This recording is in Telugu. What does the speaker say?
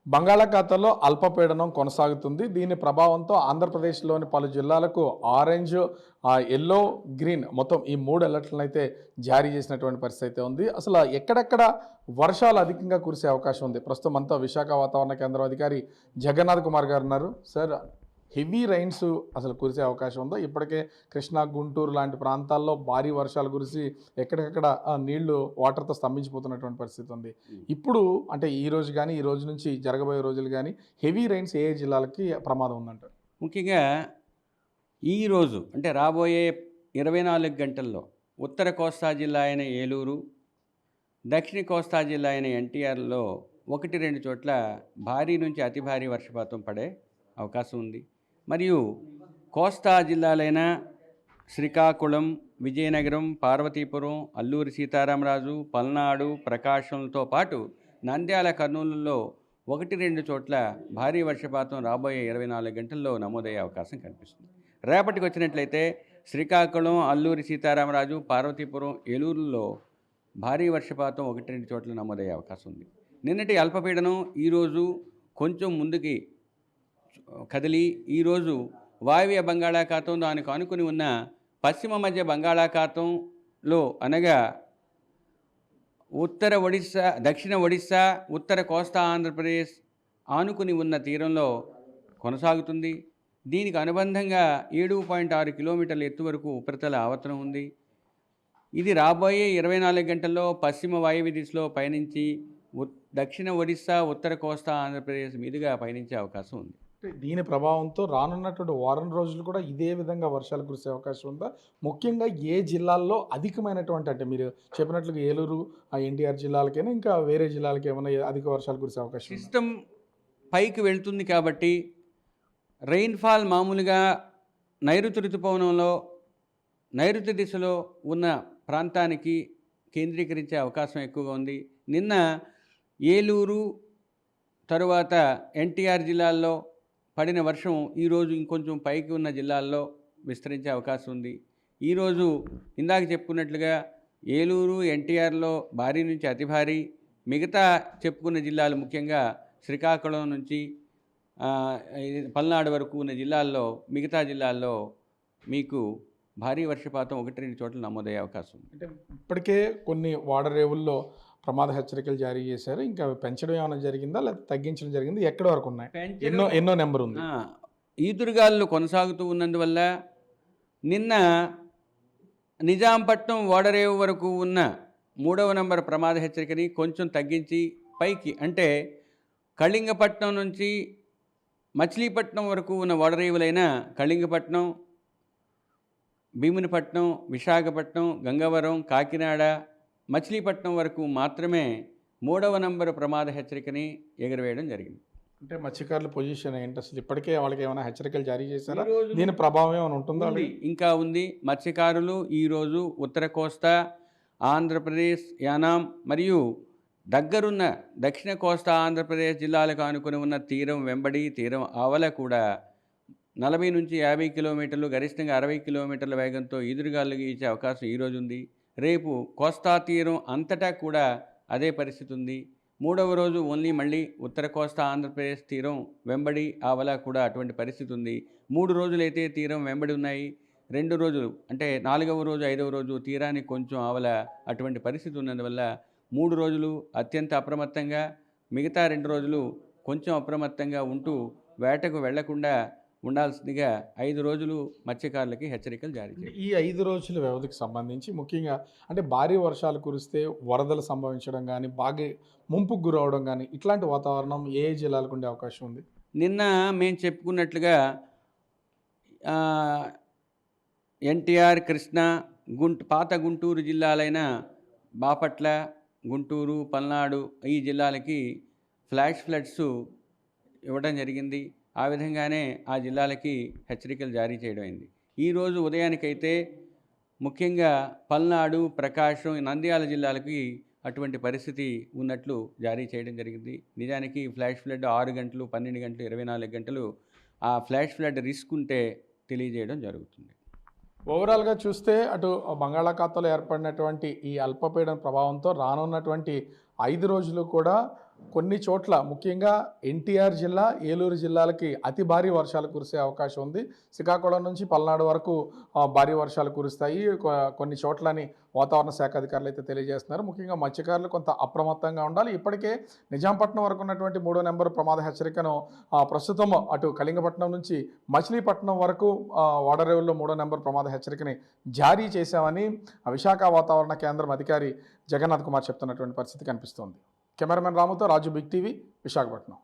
బంగాళాఖాతంలో అల్పపీడనం కొనసాగుతుంది. దీని ప్రభావంతో ఆంధ్రప్రదేశ్‌లోని పలు జిల్లాలకు ఆరెంజ్, యెల్లో, గ్రీన్ మొత్తం ఈ 3 అలర్ట్‌లనైతే జారీ చేసినటువంటి పరిస్థితి అయితే ఉంది. అసలు ఎక్కడెక్కడ వర్షాలు అధికంగా కురిసే అవకాశం ఉంది? ప్రస్తుతం మనతో విశాఖ వాతావరణ కేంద్రం అధికారి జగన్నాథ్ కుమార్ గారు ఉన్నారు. సార్, హెవీ రైన్స్ అసలు కురిసే అవకాశం ఉందా? ఇప్పటికే కృష్ణా, గుంటూరు లాంటి ప్రాంతాల్లో భారీ వర్షాలు కురిసి ఎక్కడికక్కడ నీళ్లు వాటర్‌తో స్తంభించిపోతున్నటువంటి పరిస్థితి ఉంది. ఇప్పుడు అంటే ఈ రోజు గానీ, ఈ రోజు నుంచి జరగబోయే రోజులు గానీ హెవీ రైన్స్ ఏ జిల్లాలకి ప్రమాదం ఉందంటారు? ముఖ్యంగా ఈరోజు అంటే రాబోయే 24 గంటల్లో ఉత్తర కోస్తా జిల్లా అయిన ఏలూరు, దక్షిణ కోస్తా జిల్లా అయిన ఎన్టీఆర్‌లో 1, 2 చోట్ల భారీ నుంచి అతి భారీ వర్షపాతం పడే అవకాశం ఉంది. మరియు కోస్తా జిల్లాలైన శ్రీకాకుళం, విజయనగరం, పార్వతీపురం, అల్లూరి సీతారామరాజు, పల్నాడు, ప్రకాశంతో పాటు నంద్యాల, కర్నూలులో 1, 2 చోట్ల భారీ వర్షపాతం రాబోయే 24 గంటల్లో నమోదయ్యే అవకాశం కనిపిస్తుంది. రేపటికి వచ్చినట్లయితే శ్రీకాకుళం, అల్లూరి సీతారామరాజు, పార్వతీపురం, ఏలూరులో భారీ వర్షపాతం 1, 2 చోట్ల నమోదయ్యే అవకాశం ఉంది. నిన్నటి అల్పపీడనం ఈరోజు కొంచెం ముందుకి కదిలి ఈరోజు వాయువ్య బంగాళాఖాతం, దానికి ఆనుకుని ఉన్న పశ్చిమ మధ్య బంగాళాఖాతంలో అనగా ఉత్తర ఒడిశా, దక్షిణ ఒడిశా, ఉత్తర కోస్తా ఆంధ్రప్రదేశ్ ఆనుకుని ఉన్న తీరంలో కొనసాగుతుంది. దీనికి అనుబంధంగా 7.6 కిలోమీటర్ల ఎత్తు వరకు ఉపరితల ఆవర్తనం ఉంది. ఇది రాబోయే 24 గంటల్లో పశ్చిమ వాయువ్య దిశలో పయనించి దక్షిణ ఒడిశా, ఉత్తర కోస్తా ఆంధ్రప్రదేశ్ మీదుగా పయనించే అవకాశం ఉంది. దీని ప్రభావంతో రానున్నటువంటి వారం రోజులు కూడా ఇదే విధంగా వర్షాలు కురిసే అవకాశం ఉందా? ముఖ్యంగా ఏ జిల్లాల్లో అధికమైనటువంటి, అంటే మీరు చెప్పినట్లుగా ఏలూరు, ఎన్టీఆర్ జిల్లాలకైనా ఇంకా వేరే జిల్లాలకి ఏమైనా అధిక వర్షాలు కురిసే అవకాశం ఉందా? సిస్టమ్ పైకి వెళ్తుంది కాబట్టి రెయిన్ఫాల్ మామూలుగా నైరుతి ఋతుపవనంలో నైరుతి దిశలో ఉన్న ప్రాంతానికి కేంద్రీకరించే అవకాశం ఎక్కువగా ఉంది. నిన్న ఏలూరు తరువాత ఎన్టీఆర్ జిల్లాల్లో పడిన వర్షం ఈరోజు ఇంకొంచెం పైకి ఉన్న జిల్లాల్లో విస్తరించే అవకాశం ఉంది. ఈరోజు ఇందాక చెప్పుకున్నట్లుగా ఏలూరు, ఎన్టీఆర్లో భారీ నుంచి అతి భారీ, మిగతా చెప్పుకున్న జిల్లాలు ముఖ్యంగా శ్రీకాకుళం నుంచి పల్నాడు వరకు ఉన్న జిల్లాల్లో, మిగతా జిల్లాల్లో మీకు భారీ వర్షపాతం 1, 2 చోట్ల నమోదయ్యే అవకాశం ఉంది. అంటే ఇప్పటికే కొన్ని వాడరేవుల్లో ప్రమాద హెచ్చరికలు జారీ చేశారు. ఇంకా పెంచడం ఏమైనా జరిగిందా, లేకపోతే తగ్గించడం జరిగింది? ఎక్కడి వరకు ఉన్నాయి? ఎన్నో నెంబర్ ఉంది. ఈదురుగాలు కొనసాగుతూ ఉన్నందువల్ల నిన్న నిజాంపట్నం ఓడరేవు వరకు ఉన్న 3వ నంబర్ ప్రమాద హెచ్చరికని కొంచెం తగ్గించి పైకి, అంటే కళింగపట్నం నుంచి మచిలీపట్నం వరకు ఉన్న ఓడరేవులైన కళింగపట్నం, భీమునిపట్నం, విశాఖపట్నం, గంగవరం, కాకినాడ, మచిలీపట్నం వరకు మాత్రమే 3వ నంబరు ప్రమాద హెచ్చరికని ఎగురవేయడం జరిగింది. అంటే మత్స్యకారుల పొజిషన్ ఏంటి అసలు? ఇప్పటికే వాళ్ళకి ఏమైనా హెచ్చరికలు జారీ చేశారా? దీని ప్రభావం ఏమైనా ఉంటుందా? ఇంకా ఉంది. మత్స్యకారులు ఈరోజు ఉత్తర కోస్తా ఆంధ్రప్రదేశ్, యానాం మరియు దగ్గరున్న దక్షిణ కోస్తా ఆంధ్రప్రదేశ్ జిల్లాలకు ఆనుకుని ఉన్న తీరం వెంబడి, తీరం ఆవల కూడా 40 నుంచి 50 కిలోమీటర్లు, గరిష్టంగా 60 కిలోమీటర్ల వేగంతో ఈదురుగాలు వీచే అవకాశం ఈరోజు ఉంది. రేపు కోస్తా తీరం అంతటా కూడా అదే పరిస్థితి ఉంది. 3వ రోజు ఓన్లీ మళ్ళీ ఉత్తర కోస్తా ఆంధ్రప్రదేశ్ తీరం వెంబడి ఆవల కూడా అటువంటి పరిస్థితి ఉంది. 3 రోజులైతే తీరం వెంబడి ఉన్నాయి. 2 రోజులు అంటే 4వ రోజు, 5వ రోజు తీరానికి కొంచెం ఆవల అటువంటి పరిస్థితి ఉన్నందువల్ల 3 రోజులు అత్యంత అప్రమత్తంగా, మిగతా 2 రోజులు కొంచెం అప్రమత్తంగా ఉంటూ వేటకు వెళ్లకుండా ఉండాల్సిందిగా 5 రోజులు మత్స్యకారులకి హెచ్చరికలు జారీ చేశారు. ఈ 5 రోజుల వ్యవధికి సంబంధించి ముఖ్యంగా అంటే భారీ వర్షాలు కురిస్తే వరదలు సంభవించడం కానీ, బాగా ముంపుకు గురవడం కానీ, ఇట్లాంటి వాతావరణం ఏ జిల్లాలకు ఉండే అవకాశం ఉంది? నిన్న మేము చెప్పుకున్నట్లుగా ఎన్టీఆర్, కృష్ణా, పాత గుంటూరు జిల్లాలైన బాపట్ల, గుంటూరు, పల్నాడు ఈ జిల్లాలకి ఫ్లాష్ ఫ్లడ్స్ ఇవ్వడం జరిగింది. ఆ విధంగానే ఆ జిల్లాలకి హెచ్చరికలు జారీ చేయడం అయింది. ఈరోజు ఉదయానికైతే ముఖ్యంగా పల్నాడు, ప్రకాశం, నంద్యాల జిల్లాలకి అటువంటి పరిస్థితి ఉన్నట్లు జారీ చేయడం జరిగింది. నిజానికి ఫ్లాష్ ఫ్లడ్ 6 గంటలు, 12 గంటలు, 24 గంటలు ఆ ఫ్లాష్ ఫ్లడ్ రిస్క్ ఉంటే తెలియజేయడం జరుగుతుంది. ఓవరాల్గా చూస్తే అటు బంగాళాఖాతంలో ఏర్పడినటువంటి ఈ అల్పపీడన ప్రభావంతో రానున్నటువంటి 5 రోజులు కూడా కొన్ని చోట్ల ముఖ్యంగా ఎన్టీఆర్ జిల్లా, ఏలూరు జిల్లాలకి అతి భారీ వర్షాలు కురిసే అవకాశం ఉంది. శ్రీకాకుళం నుంచి పల్నాడు వరకు భారీ వర్షాలు కురుస్తాయి కొన్ని చోట్లని వాతావరణ శాఖ అధికారులు అయితే తెలియజేస్తున్నారు. ముఖ్యంగా మత్స్యకారులు కొంత అప్రమత్తంగా ఉండాలి. ఇప్పటికే నిజాంపట్నం వరకు ఉన్నటువంటి 3వ నెంబర్ ప్రమాద హెచ్చరికను ప్రస్తుతం అటు కళింగపట్నం నుంచి మచిలీపట్నం వరకు ఓడరేవుల్లో 3వ నెంబర్ ప్రమాద హెచ్చరికని జారీ చేశామని విశాఖ వాతావరణ కేంద్రం అధికారి జగన్నాథ్ కుమార్ చెప్తున్నటువంటి పరిస్థితి కనిపిస్తోంది. కెమెరామెన్ రాముతో రాజు, బిగ్ టీవీ, విశాఖపట్నం.